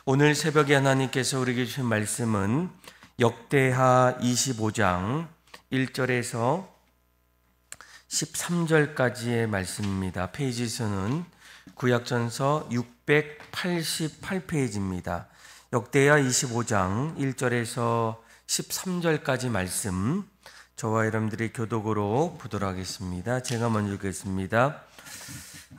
오늘 새벽에 하나님께서 우리에게 주신 말씀은 역대하 25장 1절에서 13절까지의 말씀입니다. 페이지 수는 구약전서 688페이지입니다. 역대하 25장 1절에서 13절까지 말씀, 저와 여러분들이 교독으로 보도록 하겠습니다. 제가 먼저 읽겠습니다.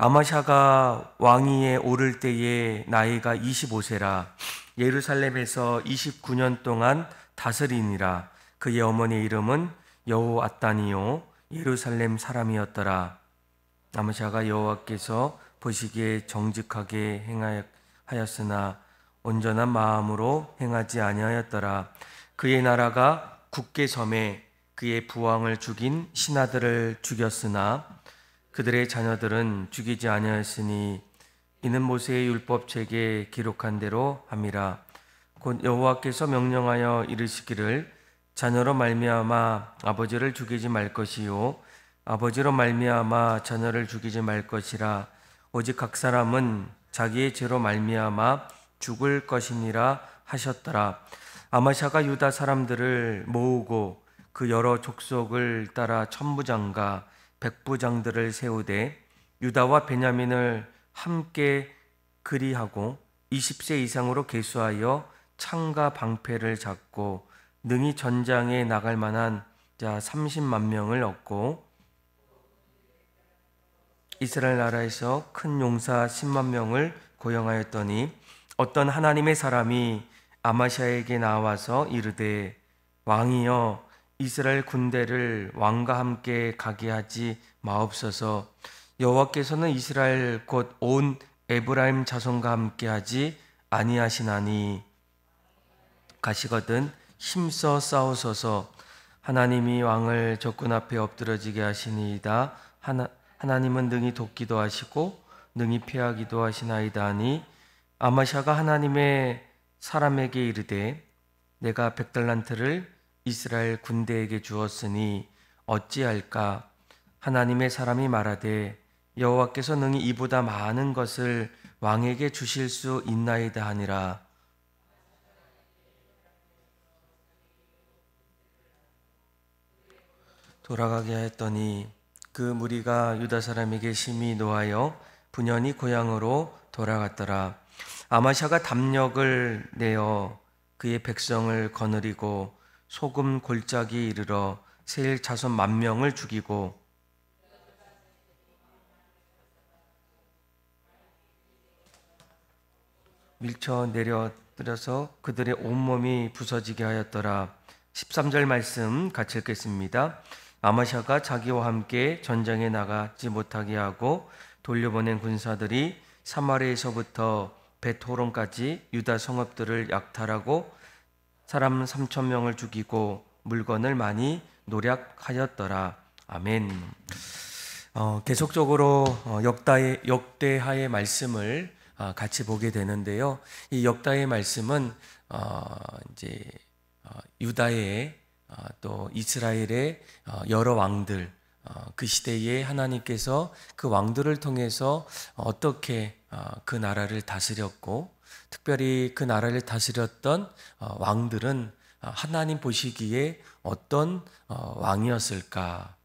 아마샤가 왕위에 오를 때에 나이가 25세라 예루살렘에서 29년 동안 다스리니라. 그의 어머니의 이름은 여호앗다니요 예루살렘 사람이었더라. 아마샤가 여호와께서 보시기에 정직하게 행하였으나 온전한 마음으로 행하지 아니하였더라. 그의 나라가 굳게 섬에 그의 부왕을 죽인 신하들을 죽였으나 그들의 자녀들은 죽이지 아니하였으니 이는 모세의 율법책에 기록한 대로 함이라. 곧 여호와께서 명령하여 이르시기를 자녀로 말미암아 아버지를 죽이지 말 것이요 아버지로 말미암아 자녀를 죽이지 말 것이라. 오직 각 사람은 자기의 죄로 말미암아 죽을 것이니라 하셨더라. 아마샤가 유다 사람들을 모으고 그 여러 족속을 따라 천부장과 백부장들을 세우되 유다와 베냐민을 함께 그리하고 20세 이상으로 계수하여 창과 방패를 잡고 능히 전장에 나갈 만한 자 30만 명을 얻고 이스라엘 나라에서 큰 용사 10만 명을 고용하였더니 어떤 하나님의 사람이 아마샤에게 나와서 이르되 왕이여 이스라엘 군대를 왕과 함께 가게 하지 마옵소서. 여호와께서는 이스라엘 곧 온 에브라임 자손과 함께 하지 아니하시나니 가시거든 힘써 싸우소서. 하나님이 왕을 적군 앞에 엎드러지게 하시니이다. 하나님은 능히 돕기도 하시고 능히 피하기도 하시나이다 하니 아마샤가 하나님의 사람에게 이르되 내가 100달란트를 이스라엘 군대에게 주었으니 어찌할까? 하나님의 사람이 말하되 여호와께서 능히 이보다 많은 것을 왕에게 주실 수 있나이다 하니라. 돌아가게 하였더니 그 무리가 유다 사람에게 심히 노하여 분연히 고향으로 돌아갔더라. 아마샤가 담력을 내어 그의 백성을 거느리고 소금 골짜기에 이르러 세일 자손 10,000명을 죽이고 밀쳐 내려뜨려서 그들의 온몸이 부서지게 하였더라. 13절 말씀 같이 읽겠습니다. 아마샤가 자기와 함께 전장에 나가지 못하게 하고 돌려보낸 군사들이 사마리아에서부터 벳호론까지 유다 성읍들을 약탈하고 사람 3,000명을 죽이고 물건을 많이 노략하였더라. 아멘. 계속적으로 역대하의 말씀을 같이 보게 되는데요. 이 역다의 말씀은 이제 유다의 또 이스라엘의 여러 왕들, 그 시대에 하나님께서 그 왕들을 통해서 어떻게 그 나라를 다스렸고 특별히 그 나라를 다스렸던 왕들은 하나님 보시기에 어떤 왕이었을까?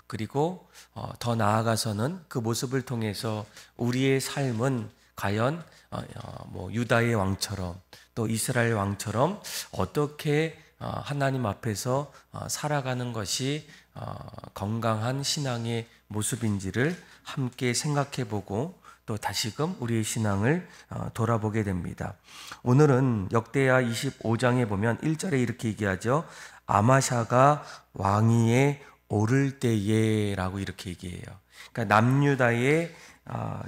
그리고 더 나아가서는 그 모습을 통해서 우리의 삶은 과연 유다의 왕처럼 또 이스라엘 왕처럼 어떻게 하나님 앞에서 살아가는 것이 건강한 신앙의 모습인지를 함께 생각해보고 또 다시금 우리의 신앙을 돌아보게 됩니다. 오늘은 역대하 25장에 보면 1절에 이렇게 얘기하죠. 아마샤가 왕위에 오를 때에 라고 이렇게 얘기해요. 그러니까 남유다의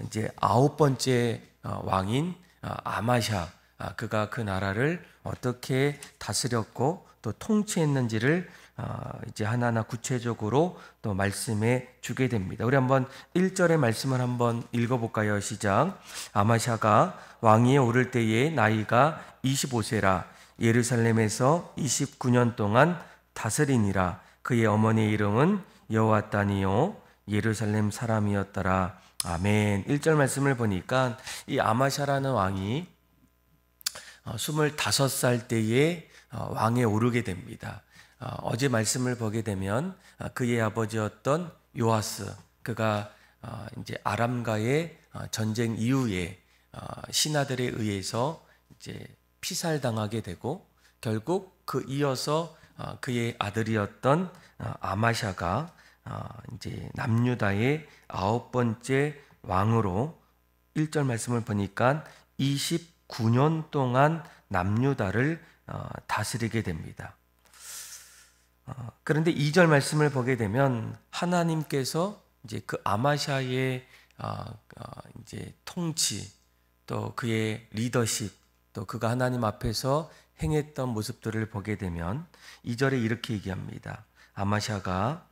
이제 9번째 왕인 아마샤, 그가 그 나라를 어떻게 다스렸고 또 통치했는지를 이제 하나하나 구체적으로 또 말씀해 주게 됩니다. 우리 한번 1절의 말씀을 한번 읽어볼까요? 시작. 아마샤가 왕위에 오를 때에 나이가 25세라 예루살렘에서 29년 동안 다스리니라. 그의 어머니의 이름은 여호앗다니요 예루살렘 사람이었더라. 아멘. 1절 말씀을 보니까 이 아마샤라는 왕이 25살 때에 왕에 오르게 됩니다. 어제 말씀을 보게 되면 그의 아버지였던 요아스, 그가 이제 아람과의 전쟁 이후에 신하들에 의해서 이제 피살당하게 되고, 결국 그 이어서 그의 아들이었던 아마샤가 이제 남유다의 9번째 왕으로 1절 말씀을 보니까 29년 동안 남유다를 다스리게 됩니다. 그런데 2절 말씀을 보게 되면 하나님께서 이제 그 아마샤의 이제 통치, 또 그의 리더십, 또 그가 하나님 앞에서 행했던 모습들을 보게 되면 2절에 이렇게 얘기합니다. 아마샤가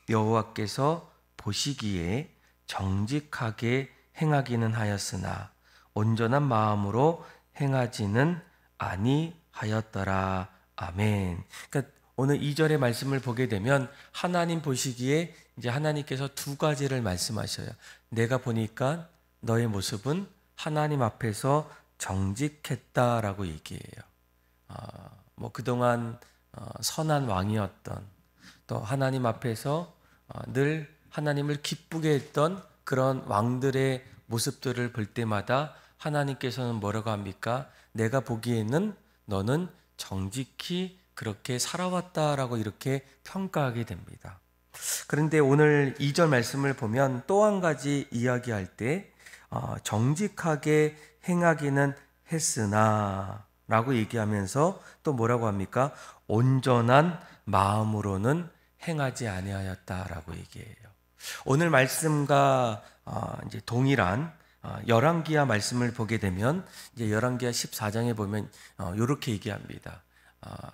여호와께서 보시기에 정직하게 행하기는 하였으나 온전한 마음으로 행하지는 아니하였더라. 아멘. 그러니까 오늘 2절의 말씀을 보게 되면 하나님 보시기에 이제 하나님께서 두 가지를 말씀하셔요. 내가 보니까 너의 모습은 하나님 앞에서 정직했다라고 얘기해요. 그동안 선한 왕이었던, 또 하나님 앞에서 늘 하나님을 기쁘게 했던 그런 왕들의 모습들을 볼 때마다 하나님께서는 뭐라고 합니까? 내가 보기에는 너는 정직히 그렇게 살아왔다라고 이렇게 평가하게 됩니다. 그런데 오늘 2절 말씀을 보면 또 한 가지 이야기할 때 정직하게 행하기는 했으나 라고 얘기하면서 또 뭐라고 합니까? 온전한 마음으로는 행하지 아니하였다라고 얘기해요. 오늘 말씀과 이제 동일한 열왕기하 말씀을 보게 되면 이제 열왕기하 14장에 보면 이렇게 얘기합니다.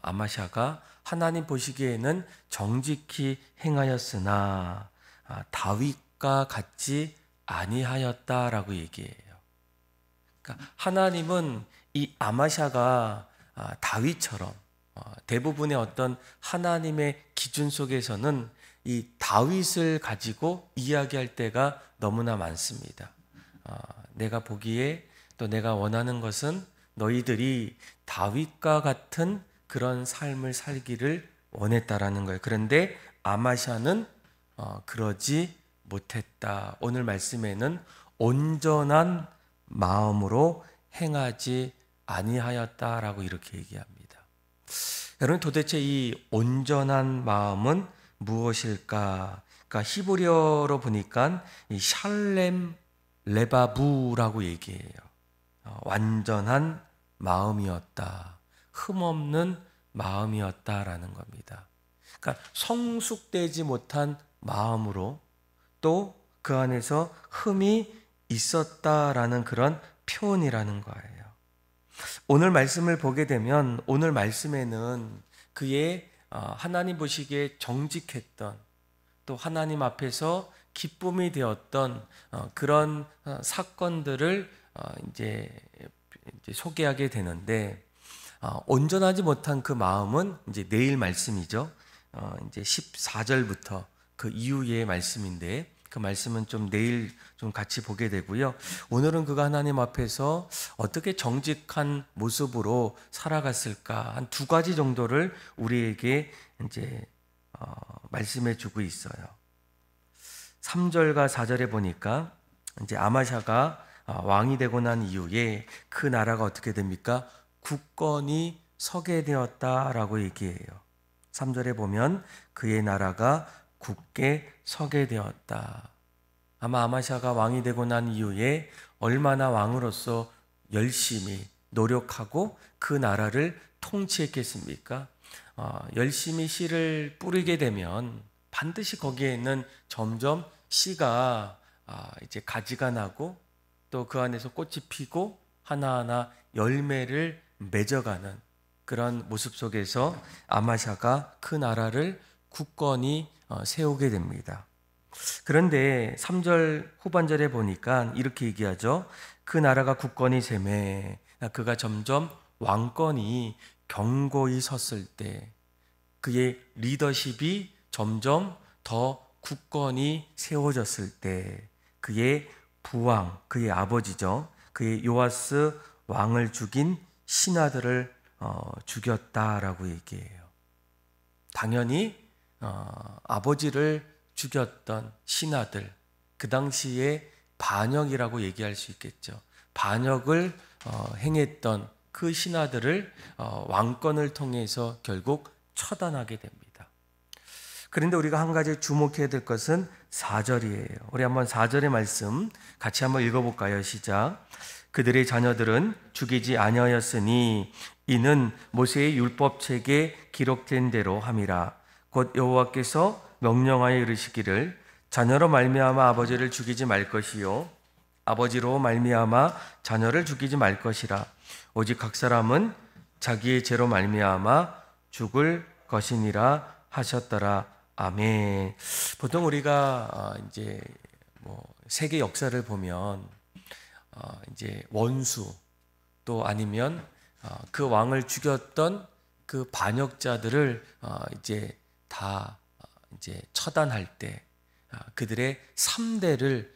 아마샤가 하나님 보시기에는 정직히 행하였으나 다윗과 같지 아니하였다라고 얘기해요. 그러니까 하나님은 이 아마샤가 다윗처럼 대부분의 어떤 하나님의 기준 속에서는 이 다윗을 가지고 이야기할 때가 너무나 많습니다. 내가 보기에 또 내가 원하는 것은 너희들이 다윗과 같은 그런 삶을 살기를 원했다라는 거예요. 그런데 아마샤는 그러지 못했다. 오늘 말씀에는 온전한 마음으로 행하지 아니하였다라고 이렇게 얘기합니다. 여러분, 도대체 이 온전한 마음은 무엇일까? 그러니까 히브리어로 보니까 이 샬렘 레바부라고 얘기해요. 완전한 마음이었다, 흠없는 마음이었다라는 겁니다. 그러니까 성숙되지 못한 마음으로 또 그 안에서 흠이 있었다라는 그런 표현이라는 거예요. 오늘 말씀을 보게 되면 오늘 말씀에는 그의 하나님 보시기에 정직했던, 또 하나님 앞에서 기쁨이 되었던 그런 사건들을 이제 소개하게 되는데, 온전하지 못한 그 마음은 이제 내일 말씀이죠. 이제 14절부터 그 이후의 말씀인데, 그 말씀은 좀 내일 좀 같이 보게 되고요. 오늘은 그가 하나님 앞에서 어떻게 정직한 모습으로 살아갔을까, 한 두 가지 정도를 우리에게 이제 말씀해 주고 있어요. 3절과 4절에 보니까 이제 아마샤가 왕이 되고 난 이후에 그 나라가 어떻게 됩니까? 굳건히 서게 되었다라고 얘기해요. 3절에 보면 그의 나라가 굳게 서게 되었다. 아마 아마샤가 왕이 되고 난 이후에 얼마나 왕으로서 열심히 노력하고 그 나라를 통치했겠습니까? 열심히 씨를 뿌리게 되면 반드시 거기에는 점점 씨가 이제 가지가 나고, 또 그 안에서 꽃이 피고 하나하나 열매를 맺어가는 그런 모습 속에서 아마샤가 그 나라를 굳건히 세우게 됩니다. 그런데 3절 후반절에 보니까 이렇게 얘기하죠. 그 나라가 굳건히 세매, 그가 점점 왕권이 견고히 섰을 때, 그의 리더십이 점점 더 굳건히 세워졌을 때, 그의 부왕, 그의 아버지죠, 그의 요아스 왕을 죽인 신하들을 죽였다라고 얘기해요. 당연히 아버지를 죽였던 신하들, 그 당시에 반역이라고 얘기할 수 있겠죠. 반역을 행했던 그 신하들을 왕권을 통해서 결국 처단하게 됩니다. 그런데 우리가 한 가지 주목해야 될 것은 4절이에요. 우리 한번 4절의 말씀 같이 한번 읽어볼까요? 시작. 그들의 자녀들은 죽이지 아니하였으니 이는 모세의 율법책에 기록된 대로 함이라. 곧 여호와께서 명령하여 이르시기를 자녀로 말미암아 아버지를 죽이지 말 것이요 아버지로 말미암아 자녀를 죽이지 말 것이라. 오직 각 사람은 자기의 죄로 말미암아 죽을 것이니라 하셨더라. 아멘. 보통 우리가 이제 세계 역사를 보면 이제 원수 또 아니면 그 왕을 죽였던 그 반역자들을 이제 다 이제 처단할 때 그들의 3대를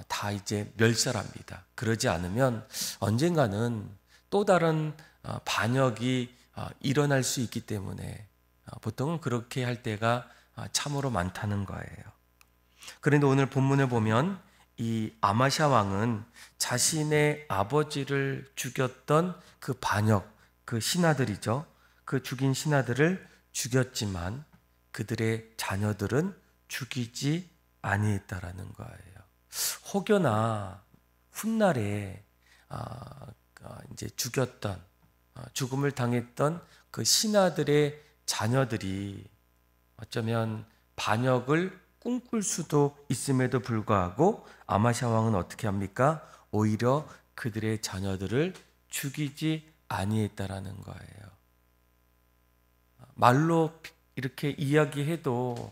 다 이제 멸살합니다. 그러지 않으면 언젠가는 또 다른 반역이 일어날 수 있기 때문에 보통은 그렇게 할 때가 참으로 많다는 거예요. 그런데 오늘 본문을 보면 이 아마샤 왕은 자신의 아버지를 죽였던 그 반역, 그 신하들이죠. 그 죽인 신하들을 죽였지만 그들의 자녀들은 죽이지 아니했다라는 거예요. 혹여나 훗날에 이제 죽였던 죽음을 당했던 그 신하들의 자녀들이 어쩌면 반역을 꿈꿀 수도 있음에도 불구하고 아마샤 왕은 어떻게 합니까? 오히려 그들의 자녀들을 죽이지 아니했다라는 거예요. 말로 이렇게 이야기해도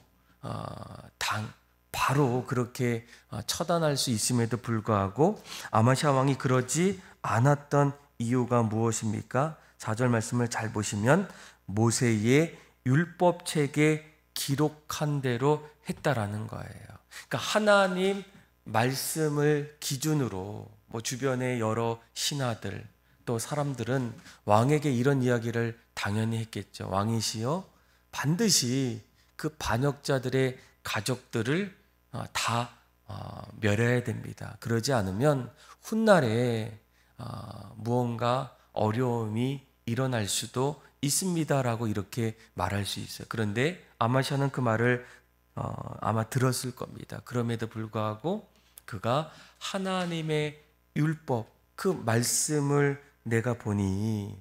바로 그렇게 처단할 수 있음에도 불구하고 아마샤 왕이 그러지 않았던 이유가 무엇입니까? 4절 말씀을 잘 보시면 모세의 율법책에 기록한 대로 했다라는 거예요. 그러니까 하나님 말씀을 기준으로 주변의 여러 신하들 또 사람들은 왕에게 이런 이야기를 당연히 했겠죠. 왕이시여 반드시 그 반역자들의 가족들을 다 멸해야 됩니다. 그러지 않으면 훗날에 무언가 어려움이 일어날 수도 있습니다라고 이렇게 말할 수 있어요. 그런데 아마샤는 그 말을 아마 들었을 겁니다. 그럼에도 불구하고 그가 하나님의 율법 그 말씀을 내가 보니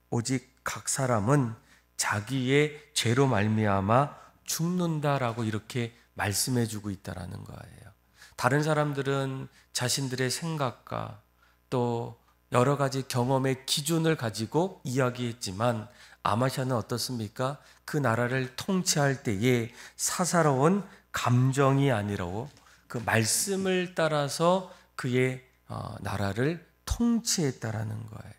오직 각 사람은 자기의 죄로 말미암아 죽는다라고 이렇게 말씀해 주고 있다라는 거예요. 다른 사람들은 자신들의 생각과 또 여러 가지 경험의 기준을 가지고 이야기했지만 아마샤는 어떻습니까? 그 나라를 통치할 때에 사사로운 감정이 아니라 그 말씀을 따라서 그의 나라를 통치했다라는 거예요.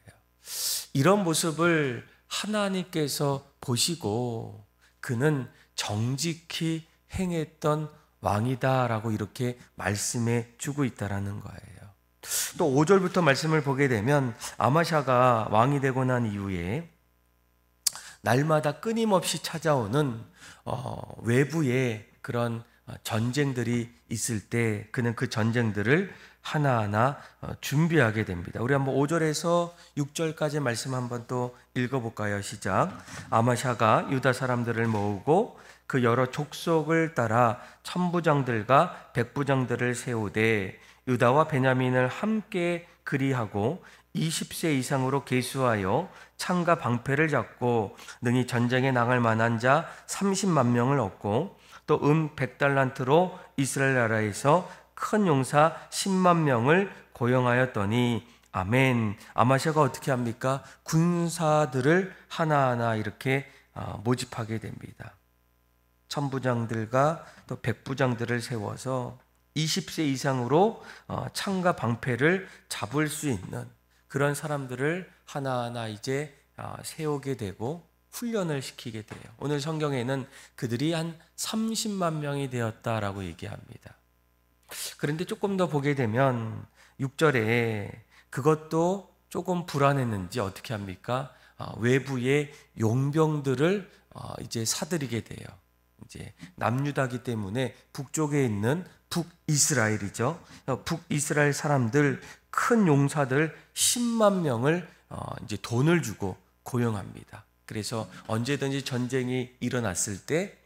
이런 모습을 하나님께서 보시고 그는 정직히 행했던 왕이다라고 이렇게 말씀해 주고 있다라는 거예요. 또 5절부터 말씀을 보게 되면 아마샤가 왕이 되고 난 이후에 날마다 끊임없이 찾아오는 외부의 그런 전쟁들이 있을 때 그는 그 전쟁들을 하나하나 준비하게 됩니다. 우리 한번 5절에서 6절까지 말씀 한번 또 읽어볼까요? 시작. 아마샤가 유다 사람들을 모으고 그 여러 족속을 따라 천부장들과 백부장들을 세우되 유다와 베냐민을 함께 그리하고 20세 이상으로 계수하여 창과 방패를 잡고 능히 전쟁에 나갈 만한 자 30만 명을 얻고 또 100달란트로 이스라엘 나라에서 큰 용사 10만 명을 고용하였더니 아멘. 아마샤가 어떻게 합니까? 군사들을 하나하나 이렇게 모집하게 됩니다. 천부장들과 또 백부장들을 세워서 20세 이상으로 창과 방패를 잡을 수 있는 그런 사람들을 하나하나 이제 세우게 되고 훈련을 시키게 돼요. 오늘 성경에는 그들이 한 30만 명이 되었다라고 얘기합니다. 그런데 조금 더 보게 되면 6절에 그것도 조금 불안했는지 어떻게 합니까? 외부의 용병들을 이제 사들이게 돼요. 이제 남유다기 때문에 북쪽에 있는 북이스라엘이죠. 북이스라엘 사람들 큰 용사들 10만 명을 이제 돈을 주고 고용합니다. 그래서 언제든지 전쟁이 일어났을 때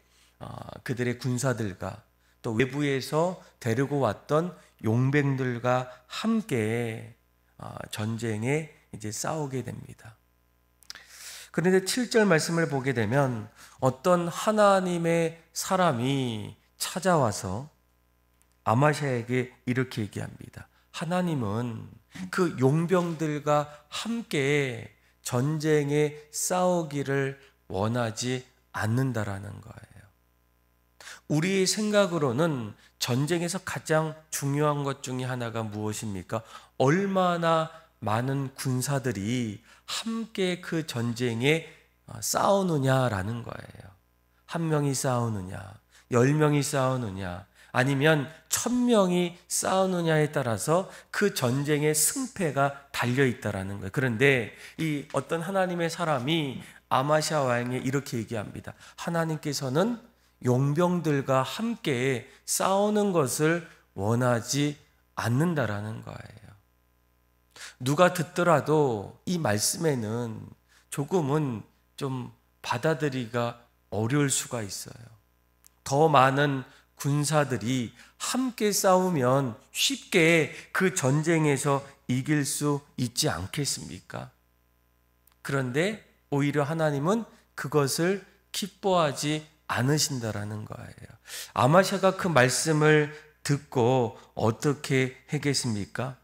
그들의 군사들과 또 외부에서 데리고 왔던 용병들과 함께 전쟁에 이제 싸우게 됩니다. 그런데 7절 말씀을 보게 되면 어떤 하나님의 사람이 찾아와서 아마샤에게 이렇게 얘기합니다. 하나님은 그 용병들과 함께 전쟁에 싸우기를 원하지 않는다라는 거예요. 우리의 생각으로는 전쟁에서 가장 중요한 것 중에 하나가 무엇입니까? 얼마나 많은 군사들이 함께 그 전쟁에 싸우느냐라는 거예요. 한 명이 싸우느냐, 10명이 싸우느냐, 아니면 1000명이 싸우느냐에 따라서 그 전쟁의 승패가 달려있다라는 거예요. 그런데 이 어떤 하나님의 사람이 아마샤 왕에게 이렇게 얘기합니다. 하나님께서는 용병들과 함께 싸우는 것을 원하지 않는다라는 거예요. 누가 듣더라도 이 말씀에는 조금은 좀 받아들이기가 어려울 수가 있어요. 더 많은 군사들이 함께 싸우면 쉽게 그 전쟁에서 이길 수 있지 않겠습니까? 그런데 오히려 하나님은 그것을 기뻐하지 않으신다라는 거예요. 아마샤가 그 말씀을 듣고 어떻게 하겠습니까?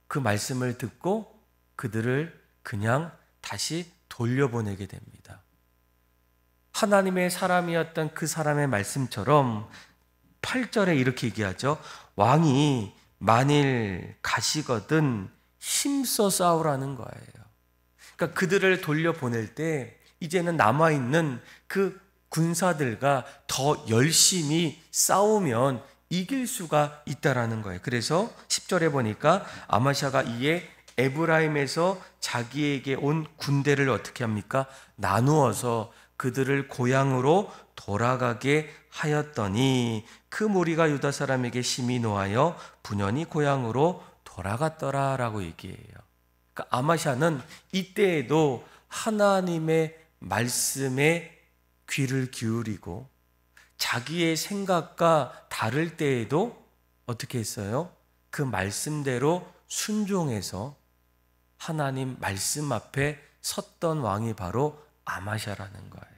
그 말씀을 듣고 그들을 그냥 다시 돌려보내게 됩니다. 하나님의 사람이었던 그 사람의 말씀처럼 8절에 이렇게 얘기하죠. 왕이 만일 가시거든 힘써 싸우라는 거예요. 그러니까 그들을 돌려보낼 때 이제는 남아있는 그 군사들과 더 열심히 싸우면 이길 수가 있다라는 거예요. 그래서 10절에 보니까 아마샤가 이에 에브라임에서 자기에게 온 군대를 어떻게 합니까? 나누어서 그들을 고향으로 돌아가게 하였더니 그 무리가 유다 사람에게 심히 노하여 분연히 고향으로 돌아갔더라라고 얘기해요. 그러니까 아마샤는 이때에도 하나님의 말씀에 귀를 기울이고 자기의 생각과 다를 때에도 어떻게 했어요? 그 말씀대로 순종해서 하나님 말씀 앞에 섰던 왕이 바로 아마샤라는 거예요.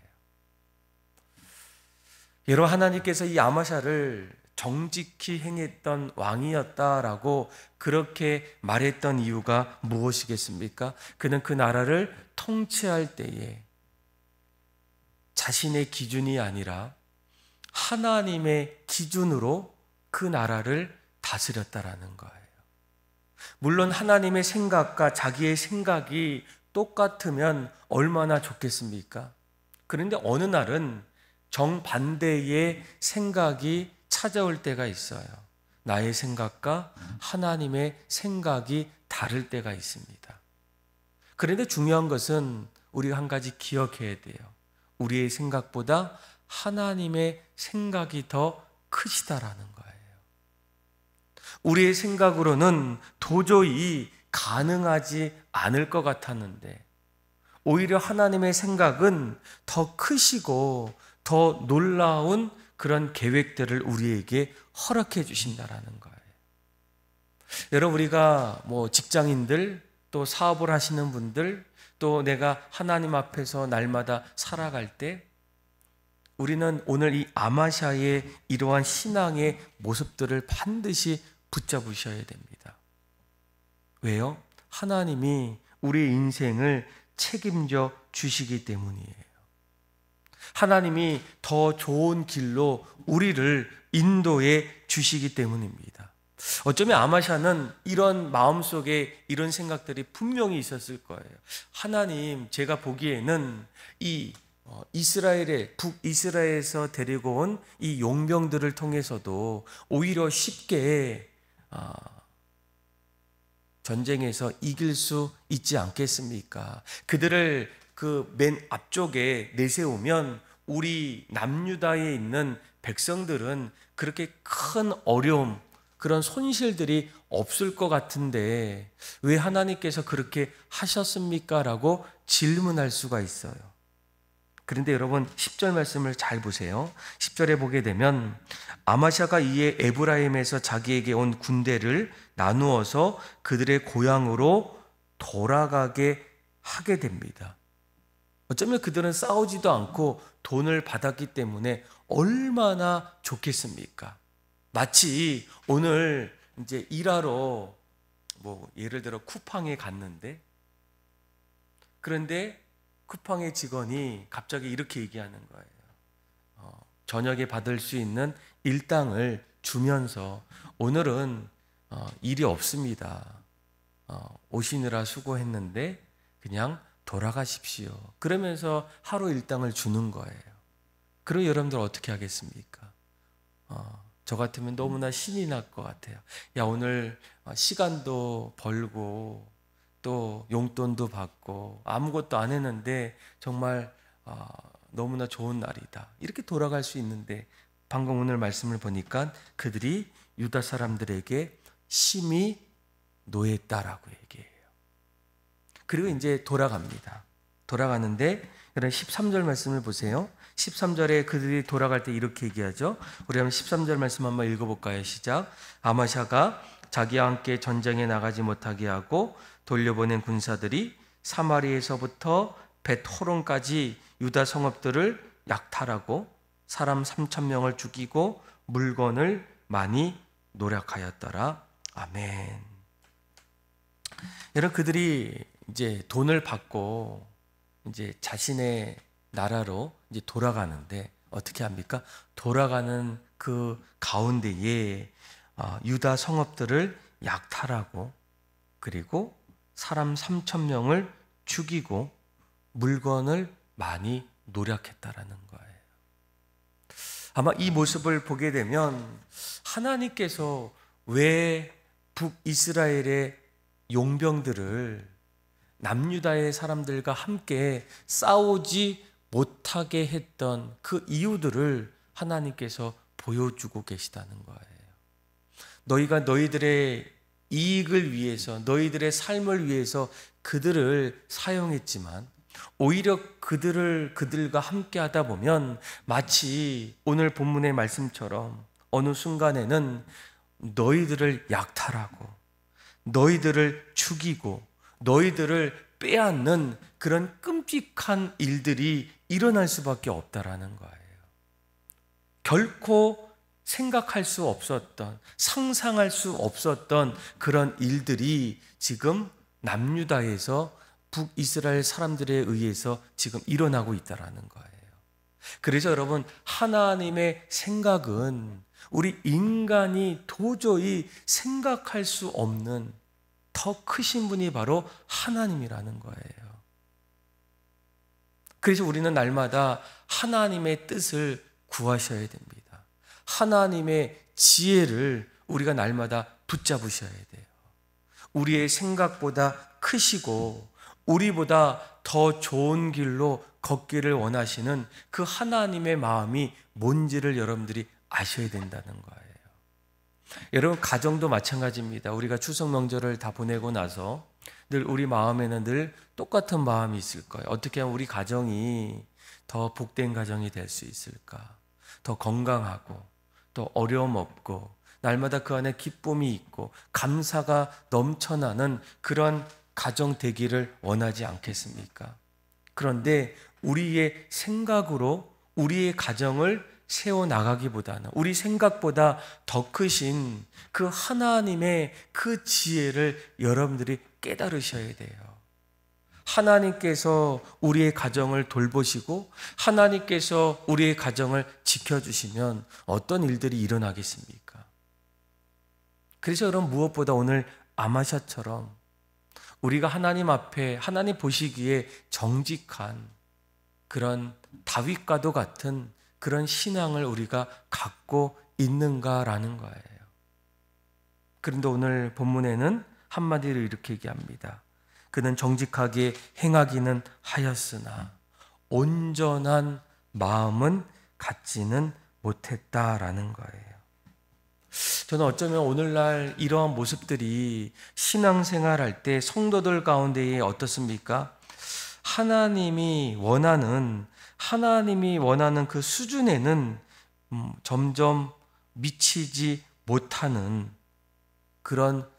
여러분, 하나님께서 이 아마샤를 정직히 행했던 왕이었다라고 그렇게 말했던 이유가 무엇이겠습니까? 그는 그 나라를 통치할 때에 자신의 기준이 아니라 하나님의 기준으로 그 나라를 다스렸다라는 거예요. 물론 하나님의 생각과 자기의 생각이 똑같으면 얼마나 좋겠습니까? 그런데 어느 날은 정반대의 생각이 찾아올 때가 있어요. 나의 생각과 하나님의 생각이 다를 때가 있습니다. 그런데 중요한 것은 우리가 한 가지 기억해야 돼요. 우리의 생각보다 하나님의 생각이 더 크시다라는 거예요. 우리의 생각으로는 도저히 가능하지 않을 것 같았는데 오히려 하나님의 생각은 더 크시고 더 놀라운 그런 계획들을 우리에게 허락해 주신다라는 거예요. 여러분, 우리가 직장인들, 또 사업을 하시는 분들, 또 내가 하나님 앞에서 날마다 살아갈 때 우리는 오늘 이 아마샤의 이러한 신앙의 모습들을 반드시 붙잡으셔야 됩니다. 왜요? 하나님이 우리의 인생을 책임져 주시기 때문이에요. 하나님이 더 좋은 길로 우리를 인도해 주시기 때문입니다. 어쩌면 아마샤는 이런 마음속에 이런 생각들이 분명히 있었을 거예요. 하나님, 제가 보기에는 이 북이스라엘에서 데리고 온 이 용병들을 통해서도 오히려 쉽게 전쟁에서 이길 수 있지 않겠습니까? 그들을 그 맨 앞쪽에 내세우면 우리 남유다에 있는 백성들은 그렇게 큰 어려움, 그런 손실들이 없을 것 같은데 왜 하나님께서 그렇게 하셨습니까? 라고 질문할 수가 있어요. 그런데 여러분 10절 말씀을 잘 보세요. 10절에 보게 되면 아마샤가 이에 에브라임에서 자기에게 온 군대를 나누어서 그들의 고향으로 돌아가게 하게 됩니다. 어쩌면 그들은 싸우지도 않고 돈을 받았기 때문에 얼마나 좋겠습니까? 마치 오늘 이제 일하러 예를 들어 쿠팡에 갔는데, 그런데 쿠팡의 직원이 갑자기 이렇게 얘기하는 거예요. 저녁에 받을 수 있는 일당을 주면서 오늘은 일이 없습니다. 오시느라 수고했는데 그냥 돌아가십시오. 그러면서 하루 일당을 주는 거예요. 그럼 여러분들 어떻게 하겠습니까? 저 같으면 너무나 신이 날 것 같아요. 야, 오늘 시간도 벌고 또 용돈도 받고 아무것도 안 했는데 정말 너무나 좋은 날이다. 이렇게 돌아갈 수 있는데 방금 오늘 말씀을 보니까 그들이 유다 사람들에게 심히 노했다라고 얘기해요. 그리고 이제 돌아갑니다. 돌아가는데 13절 말씀을 보세요. 13절에 그들이 돌아갈 때 이렇게 얘기하죠. 우리 한번 13절 말씀 한번 읽어볼까요? 시작. 아마샤가 자기와 함께 전쟁에 나가지 못하게 하고 돌려보낸 군사들이 사마리에서부터 벳호론까지 유다 성읍들을 약탈하고 사람 3,000명을 죽이고 물건을 많이 노력하였더라. 아멘. 여러분, 그들이 이제 돈을 받고 이제 자신의 나라로 이제 돌아가는데 어떻게 합니까? 돌아가는 그 가운데에 유다 성읍들을 약탈하고 그리고 사람 3,000명을 죽이고 물건을 많이 노력했다라는 거예요. 아마 이 모습을 보게 되면 하나님께서 왜 북이스라엘의 용병들을 남유다의 사람들과 함께 싸우지 못하게 했던 그 이유들을 하나님께서 보여주고 계시다는 거예요. 너희가 너희들의 이익을 위해서, 너희들의 삶을 위해서 그들을 사용했지만 오히려 그들과 함께 하다 보면 마치 오늘 본문의 말씀처럼 어느 순간에는 너희들을 약탈하고 너희들을 죽이고 너희들을 빼앗는 그런 끔찍한 일들이 일어날 수밖에 없다라는 거예요. 결코 생각할 수 없었던, 상상할 수 없었던 그런 일들이 지금 남유다에서 북이스라엘 사람들에 의해서 지금 일어나고 있다라는 거예요. 그래서 여러분, 하나님의 생각은 우리 인간이 도저히 생각할 수 없는 더 크신 분이 바로 하나님이라는 거예요. 그래서 우리는 날마다 하나님의 뜻을 구하셔야 됩니다. 하나님의 지혜를 우리가 날마다 붙잡으셔야 돼요. 우리의 생각보다 크시고 우리보다 더 좋은 길로 걷기를 원하시는 그 하나님의 마음이 뭔지를 여러분들이 아셔야 된다는 거예요. 여러분, 가정도 마찬가지입니다. 우리가 추석 명절을 다 보내고 나서 늘 우리 마음에는 늘 똑같은 마음이 있을 거예요. 어떻게 하면 우리 가정이 더 복된 가정이 될 수 있을까? 더 건강하고 또 어려움 없고 날마다 그 안에 기쁨이 있고 감사가 넘쳐나는 그런 가정 되기를 원하지 않겠습니까? 그런데 우리의 생각으로 우리의 가정을 세워나가기보다는 우리 생각보다 더 크신 그 하나님의 그 지혜를 여러분들이 깨달으셔야 돼요. 하나님께서 우리의 가정을 돌보시고 하나님께서 우리의 가정을 지켜주시면 어떤 일들이 일어나겠습니까? 그래서 여러분, 무엇보다 오늘 아마샤처럼 우리가 하나님 앞에 하나님 보시기에 정직한 그런 다윗과도 같은 그런 신앙을 우리가 갖고 있는가라는 거예요. 그런데 오늘 본문에는 한마디로 이렇게 얘기합니다. 그는 정직하게 행하기는 하였으나 온전한 마음은 갖지는 못했다라는 거예요. 저는 어쩌면 오늘날 이러한 모습들이 신앙생활할 때 성도들 가운데에 어떻습니까? 하나님이 원하는 그 수준에는 점점 미치지 못하는 그런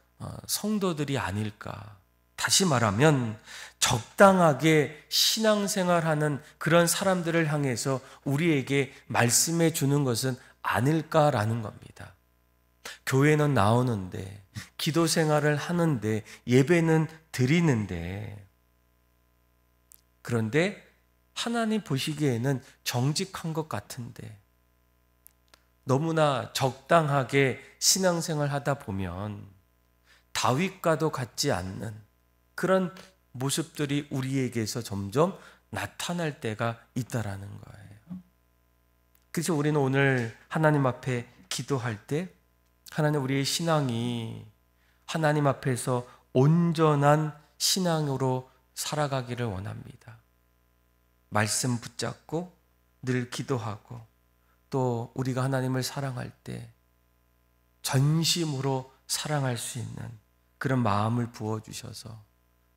성도들이 아닐까. 다시 말하면 적당하게 신앙생활하는 그런 사람들을 향해서 우리에게 말씀해 주는 것은 아닐까라는 겁니다. 교회는 나오는데, 기도 생활을 하는데, 예배는 드리는데, 그런데 하나님 보시기에는 정직한 것 같은데, 너무나 적당하게 신앙생활 하다 보면 다윗과도 같지 않는 그런 모습들이 우리에게서 점점 나타날 때가 있다라는 거예요. 그래서 우리는 오늘 하나님 앞에 기도할 때 하나님, 우리의 신앙이 하나님 앞에서 온전한 신앙으로 살아가기를 원합니다. 말씀 붙잡고 늘 기도하고, 또 우리가 하나님을 사랑할 때 전심으로 사랑할 수 있는 그런 마음을 부어주셔서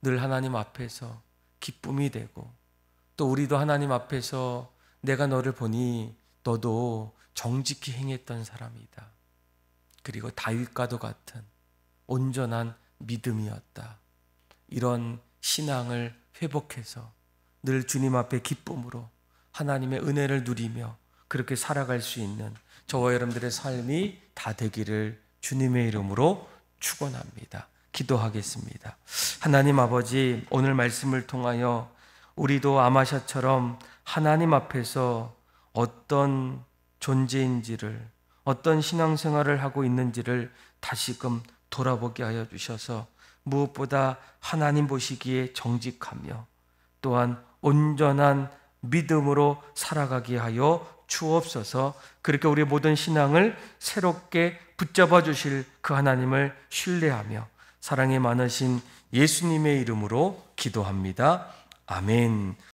늘 하나님 앞에서 기쁨이 되고, 또 우리도 하나님 앞에서 내가 너를 보니 너도 정직히 행했던 사람이다, 그리고 다윗과도 같은 온전한 믿음이었다, 이런 신앙을 회복해서 늘 주님 앞에 기쁨으로 하나님의 은혜를 누리며 그렇게 살아갈 수 있는 저와 여러분들의 삶이 다 되기를 주님의 이름으로 축원합니다. 기도하겠습니다. 하나님 아버지, 오늘 말씀을 통하여 우리도 아마샤처럼 하나님 앞에서 어떤 존재인지를, 어떤 신앙생활을 하고 있는지를 다시금 돌아보게 하여 주셔서 무엇보다 하나님 보시기에 정직하며 또한 온전한 믿음으로 살아가게 하여 주옵소서. 그렇게 우리의 모든 신앙을 새롭게 붙잡아 주실 그 하나님을 신뢰하며 사랑이 많으신 예수님의 이름으로 기도합니다. 아멘.